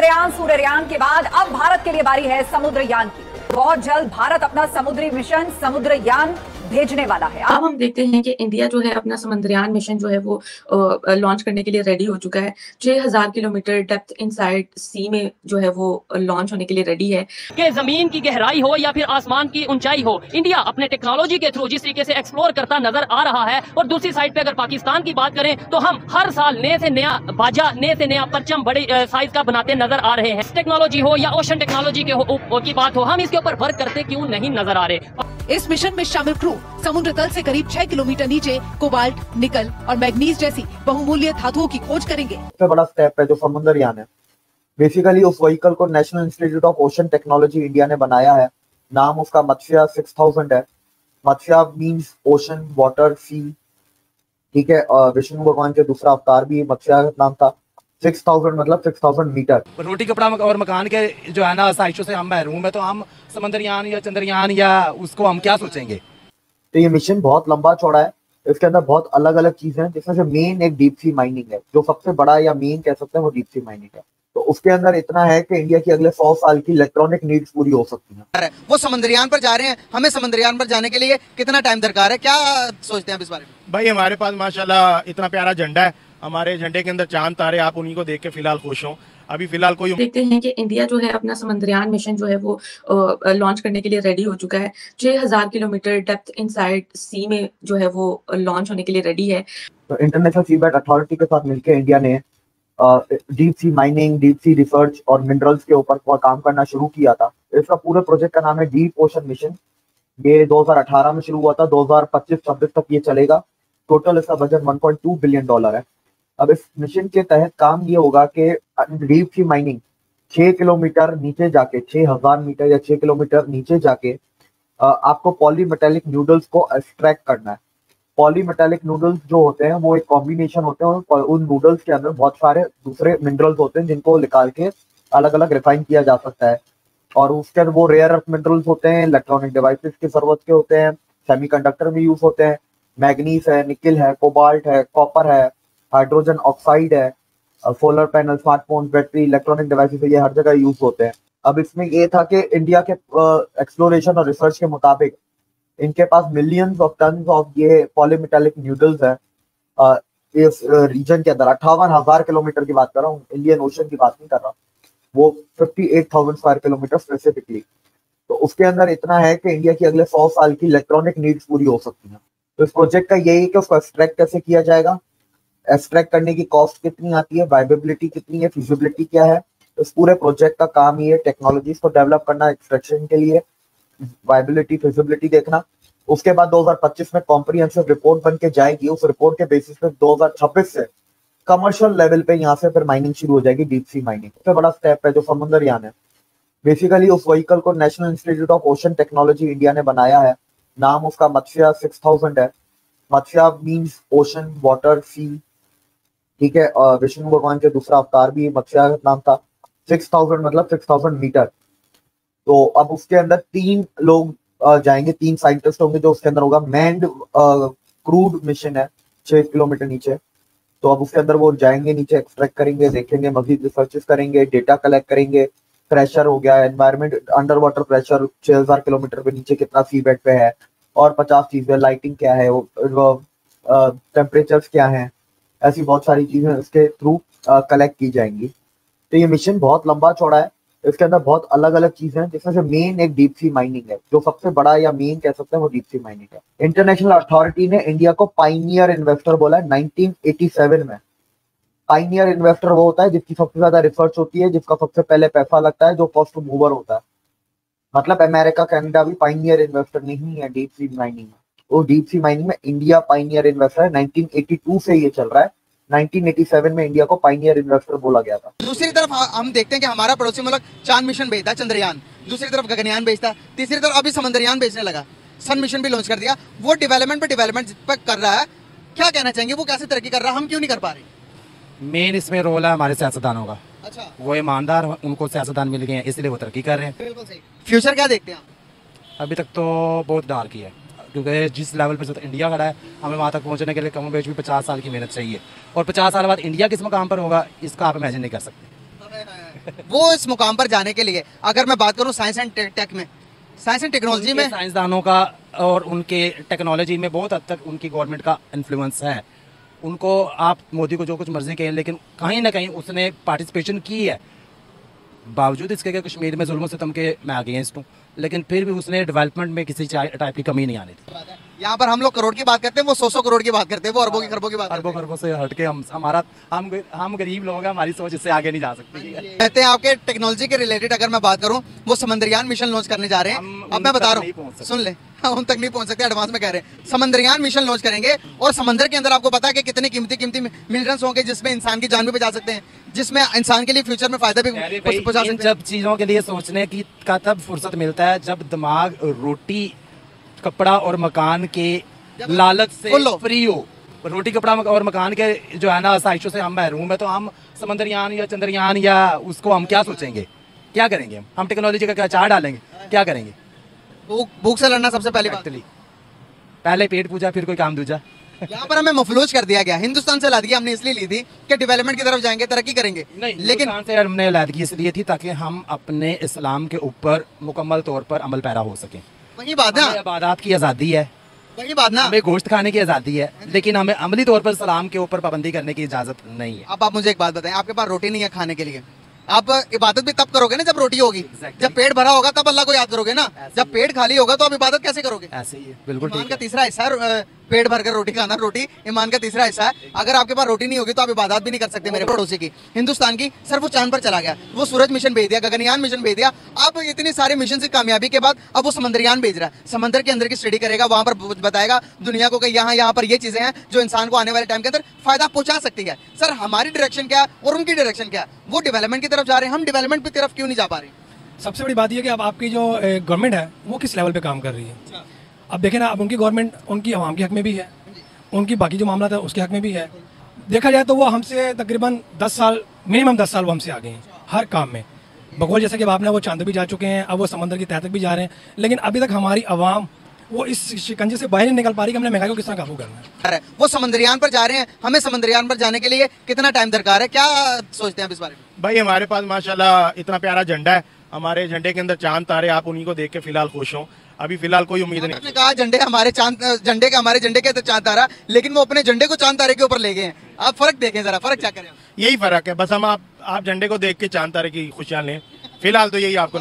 चंद्रयान सूर्ययान के बाद अब भारत के लिए बारी है समुद्रयान की। बहुत जल्द भारत अपना समुद्री मिशन समुद्रयान भेजने वाला है। अब हम देखते हैं कि इंडिया जो है अपना समुद्रयान मिशन जो है वो लॉन्च करने के लिए रेडी हो चुका है। 6000 किलोमीटर डेप्थ इनसाइड सी में जो है वो लॉन्च होने के लिए रेडी है। कि जमीन की गहराई हो या फिर आसमान की ऊंचाई हो, इंडिया अपने टेक्नोलॉजी के थ्रू जिस तरीके से एक्सप्लोर करता नजर आ रहा है। और दूसरी साइड पे अगर पाकिस्तान की बात करें तो हम हर साल नए से नया बाजा, नए से नया परचम बड़े साइज का बनाते नजर आ रहे हैं। टेक्नोलॉजी हो या ओशन टेक्नोलॉजी की बात हो, हम इसके ऊपर वर्क करते क्यों नहीं नजर आ रहे। इस मिशन में शामिल क्रू समुद्र तल से करीब 6 किलोमीटर नीचे कोबाल्ट, निकल और मैग्नीज जैसी बहुमूल्य धातुओं की खोज करेंगे। सबसे बड़ा स्टेप है जो समुद्रयान है। बेसिकली उस व्हीकल को national institute of ocean technology India ने बनाया है। नाम उसका मत्स्या 6000 है। मत्स्या मींस ओशन, वाटर, सी। ठीक है, विष्णु भगवान के दूसरा अवतार भी मत्स्या नाम था। 6000 मतलब 6000 मीटर। रोटी कपड़ा और मकान के जो है ना आसाइशों से हम महरूम है, तो हम समुद्रयान या चंद्रयान या उसको हम क्या सोचेंगे। तो ये मिशन बहुत लंबा चौड़ा है। इसके अंदर बहुत अलग अलग चीजें हैं, जिसमें से मेन एक डीप सी माइनिंग है। जो सबसे बड़ा या मेन कह सकते हैं वो डीप सी माइनिंग है। तो उसके अंदर इतना है कि इंडिया की अगले 100 साल की इलेक्ट्रॉनिक नीड्स पूरी हो सकती हैं। वो समुद्रयान पर जा रहे हैं, हमें समुद्रयान पर जाने के लिए कितना टाइम दरकार है, क्या सोचते हैं आप इस बारे में? भाई हमारे पास माशाल्लाह इतना प्यारा झंडा है। हमारे झंडे के अंदर चांद तारे, आप उन्हीं को देख के फिलहाल खुश हो। अभी फिलहाल कोई देखते हैं कि इंडिया जो है अपना समुद्रयान मिशन जो है वो लॉन्च करने के लिए रेडी हो चुका है। 6000 किलोमीटर डेप्थ इनसाइड सी में जो है वो लॉन्च होने के लिए रेडी है। तो इंटरनेशनल सीबेड अथॉरिटी के साथ मिलकर इंडिया ने deep sea mining, deep sea research और मिनरल्स के ऊपर काम करना शुरू किया था। इसका पूरे प्रोजेक्ट का नाम है डीप ओशन मिशन। ये 2018 में शुरू हुआ था, 2025-26 तक ये चलेगा। टोटल इसका बजट $1.2 बिलियन है। अब इस मिशन के तहत काम ये होगा कि डीप सी माइनिंग 6 किलोमीटर नीचे जाके, 6000 मीटर या 6 किलोमीटर नीचे जाके आपको पॉलीमेटेलिक नूडल्स को एक्सट्रैक्ट करना है। पॉलीमेटेलिक नूडल्स जो होते हैं वो एक कॉम्बिनेशन होते हैं। उन नूडल्स के अंदर बहुत सारे दूसरे मिनरल्स होते हैं जिनको निकाल के अलग अलग रिफाइन किया जा सकता है। और उसके अंदर वो रेयर अर्थ मिनरल्स होते हैं, इलेक्ट्रॉनिक डिवाइसेस की जरूरत के होते हैं, सेमीकंडक्टर में यूज होते हैं। मैग्नीज है, निकल है, कोबाल्ट है, कॉपर है, हाइड्रोजन ऑक्साइड है, solar panel, smartphone, battery, electronic devices, ये हर जगह यूज होते हैं। अब इसमें ये था कि इंडिया के एक्सप्लोरेशन और रिसर्च के मुताबिक इनके पास मिलियंस ऑफ टन ऑफ ये पॉलीमेटेलिक नूडल्स है इस रीजन के अंदर। 58,000 किलोमीटर की बात कर रहा हूँ, इंडियन ओशन की बात नहीं कर रहा। वो 58,000 स्क्वायर किलोमीटर स्पेसिफिकली। तो उसके अंदर इतना है कि इंडिया की अगले 100 साल की इलेक्ट्रॉनिक नीड्स पूरी हो सकती हैं। तो इस प्रोजेक्ट का यही है कि उसको एक्सट्रैक्ट कैसे किया जाएगा, एक्सट्रैक्ट करने की कॉस्ट कितनी आती है, वाइबिलिटी कितनी है, फिजिबिलिटी क्या है। इस पूरे प्रोजेक्ट का काम ये टेक्नोलॉजीज को डेवलप करना, एक्सट्रैक्शन के लिए वाइबिलिटी, फिजिबिलिटी देखना। उसके बाद 2025 में कॉम्प्रिहेंसिव रिपोर्ट बन के जाएगी। उस रिपोर्ट के बेसिस पे 2026 से कमर्शियल लेवल पे यहाँ से फिर माइनिंग शुरू हो जाएगी, डीप सी माइनिंग। सबसे बड़ा स्टेप है जो समुद्रयान है। बेसिकली उस व्हीकल को national institute of ocean technology India ने बनाया है। नाम उसका मत्स्या 6000 है। मत्स्या मींस ओशन, वाटर, सी। ठीक है, विष्णु भगवान के दूसरा अवतार भी मत्स्या नाम था। 6000 मतलब 6000 मीटर। तो अब उसके अंदर 3 लोग जाएंगे, 3 साइंटिस्ट होंगे जो उसके अंदर होगा। मैन्ड क्रूड मिशन है 6 किलोमीटर नीचे। तो अब उसके अंदर वो जाएंगे, नीचे एक्सट्रैक्ट करेंगे, देखेंगे, मजीद रिसर्चेस करेंगे, डेटा कलेक्ट करेंगे। प्रेशर हो गया, environment, under water pressure 6000 kilometre पे नीचे कितना सी बेड पे है, और 50 चीजें, लाइटिंग क्या है, टेम्परेचर्स क्या है, ऐसी बहुत सारी चीजें इसके थ्रू कलेक्ट की जाएंगी। तो ये मिशन बहुत लंबा चौड़ा है। इसके अंदर बहुत अलग अलग चीजें हैं, जिसमें से मेन एक डीप सी माइनिंग है। जो सबसे बड़ा या मेन कह सकते हैं वो डीप सी माइनिंग है। इंटरनेशनल अथॉरिटी ने इंडिया को पाइनियर इन्वेस्टर बोला है 1987 में। पाइनियर इन्वेस्टर वो होता है जिसकी सबसे ज्यादा रिसर्च होती है, जिसका सबसे पहले पैसा लगता है, जो फर्स्ट मूवर होता है। मतलब अमेरिका, कनाडा भी पाइनियर इन्वेस्टर नहीं है डीप सी माइनिंग में। वो डीप सी माइनिंग में इंडिया पाइनियर इन्वेस्टर है। 1982 से ये चल रहा है। 1987 में इंडिया को पाइनियर इन्वेस्टर बोला गया था। दूसरी तरफ हम देखते हैं कि हमारा पड़ोसी मुल्क चांद मिशन भेजता है, चंद्रयान, दूसरी तरफ गगनयान भेजता है, तीसरी तरफ अभी समुद्रयान भेजने लगा, सन मिशन भी लॉन्च कर दिया। वो डेवलपमेंट पे कर रहा है। क्या कहना चाहेंगे, वो कैसे तरक्की कर रहा है, हम क्यों नहीं कर पा रहे? मेन इसमें रोल है हमारे सियासतदानों का। अच्छा, वो ईमानदार, उनको सियासतदान मिल गए हैं, इसलिए वो तरक्की कर रहे हैं। बिल्कुल सही। फ्यूचर क्या देखते हैं आप? अभी तक तो बहुत डार्क ही है, क्योंकि जिस लेवल पर इंडिया खड़ा है, हमें वहाँ तक पहुँचने के लिए कम बेच भी 50 साल की मेहनत चाहिए। और 50 साल बाद इंडिया किस मकाम पर होगा, इसका आप इमेजिन नहीं कर सकते। वो इस मुकाम पर जाने के लिए अगर मैं बात करूं साइंस एंड टेक में, साइंस एंड टेक्नोलॉजी में, साइंसदानों का और उनके टेक्नोलॉजी में बहुत हद तक उनकी गवर्नमेंट का इन्फ्लुएंस है। उनको आप मोदी को जो कुछ मर्जी कहें, लेकिन कहीं ना कहीं उसने पार्टिसिपेशन की है। बावजूद इसके कि कश्मीर में जुल्म सितम के मैं अगेंस्ट हूँ, लेकिन फिर भी उसने डेवलपमेंट में किसी टाइप की कमी नहीं आने दी। यहाँ पर हम लोग करोड़ की बात करते हैं, वो 100 करोड़ की बात करते हैं, वो अरबों की खरबों की बात करते हैं। खरबों से हट के हम गरीब लोग हैं, हमारी सोच इससे आगे नहीं जा सकती। कहते हैं आपके टेक्नोलॉजी के रिलेटेड अगर मैं बात करूं, वो समंदरयान मिशन लॉन्च करने जा रहे हैं। अब मैं बता रहा हूँ, सुन ले, उन तक नहीं पहुंच सकते, एडवांस में कह रहे हैं समंदरयान मिशन लॉन्च करेंगे। और समंदर के अंदर आपको पता है कि कितने कीमती मिनरल्स होंगे जिसमें इंसान की जान भी बचा सकते हैं, जिसमें इंसान के लिए फ्यूचर में फायदा भी पहुंचा सकते हैं। जब चीजों के लिए सोचने की का तब फुर्सत मिलता है जब दिमाग रोटी कपड़ा और मकान के लालच से फ्री हो। रोटी कपड़ा और मकान के जो है ना आसाइशों से हम महरूम है, तो हम समंदरयान या चंद्रयान या उसको हम क्या सोचेंगे, क्या करेंगे? हम टेक्नोलॉजी का क्या चार डालेंगे, क्या करेंगे? भूख से लड़ना सबसे पहले बात। पहले पेट पूजा फिर कोई काम दूजा। यहाँ पर हमें मफलूज कर दिया गया, हिंदुस्तान से लादगी हमने इसलिए ली थी कि डेवलपमेंट की तरफ जाएंगे, तरक्की करेंगे। नहीं, लेकिन से हमने लादगी इसलिए थी ताकि हम अपने इस्लाम के ऊपर मुकम्मल तौर पर अमल पैरा हो सकें। वही बात ना, इबादत की आज़ादी है, वही बात ना, हमें गोश्त खाने की आज़ादी है, लेकिन हमें अमली तौर पर इस्लाम के ऊपर पाबंदी करने की इजाज़त नहीं है। अब आप मुझे एक बात बताएं, आपके पास रोटी नहीं है खाने के लिए, आप इबादत भी तब करोगे ना जब रोटी होगी। जब पेट भरा होगा तब अल्लाह को याद करोगे ना। जब पेट खाली होगा तो आप इबादत कैसे करोगे? ऐसे ही है, बिल्कुल ठीक है। तीसरा हिस्सा है पेट भरकर रोटी खाना, रोटी ईमान का तीसरा हिस्सा है। अगर आपके पास रोटी नहीं होगी तो आप इबादत भी नहीं कर सकते। मेरे पड़ोसी की हिंदुस्तान की सर वो चांद पर चला गया, वो सूरज मिशन भेज दिया, गगनयान मिशन भेज दिया। अब इतनी सारे मिशन की कामयाबी के बाद अब वो समंदरयान भेज रहा है, समंदर के अंदर की स्टडी करेगा, वहां पर बताएगा दुनिया को कि यहाँ पर ये चीजें हैं जो इंसान को आने वाले टाइम के अंदर फायदा पहुंचा सकती है। सर हमारी डायरेक्शन क्या है और उनकी डायरेक्शन क्या है? वो डेवलपमेंट की तरफ जा रहे हैं, हम डेवलपमेंट की तरफ क्यों नहीं जा पा रहे? सबसे बड़ी बात यह कि अब आपकी जो गवर्नमेंट है वो किस लेवल पे काम कर रही है। अब देखें ना, अब उनकी गवर्नमेंट उनकी आवाम के हक में भी है, उनकी बाकी जो मामला था उसके हक में भी है। देखा जाए तो वो हमसे तकरीबन 10 साल, मिनिमम 10 साल वो हमसे आगे हैं हर काम में। बकौल जैसे कि आपने, वो चांद भी जा चुके हैं, अब वो समंदर की तह तक भी जा रहे हैं, लेकिन अभी तक हमारी आवाम वो इस शिकंजे से बाहर नहीं निकल पा रही कि हमने महंगाई को किस तरह काबू करना है। वो समंदरयान पर जा रहे हैं, हमें समंदरयान पर जाने के लिए कितना टाइम दरकार है, क्या सोचते हैं आप इस बारे में? भाई हमारे पास माशाल्लाह इतना प्यारा झंडा है, हमारे झंडे के अंदर चांद तारे, आप उन्हीं को देख के फिलहाल खुश हो। अभी फिलहाल कोई उम्मीद नहीं। आपने कहा झंडे हमारे झंडे के चांद तारा, लेकिन वो अपने झंडे को चांद तारे के ऊपर ले गए हैं। आप फर्क देखें जरा, फर्क क्या करें? यही फर्क है, बस हम आप झंडे को देख के चांद तारे की खुशियां लें। फिलहाल तो यही आपको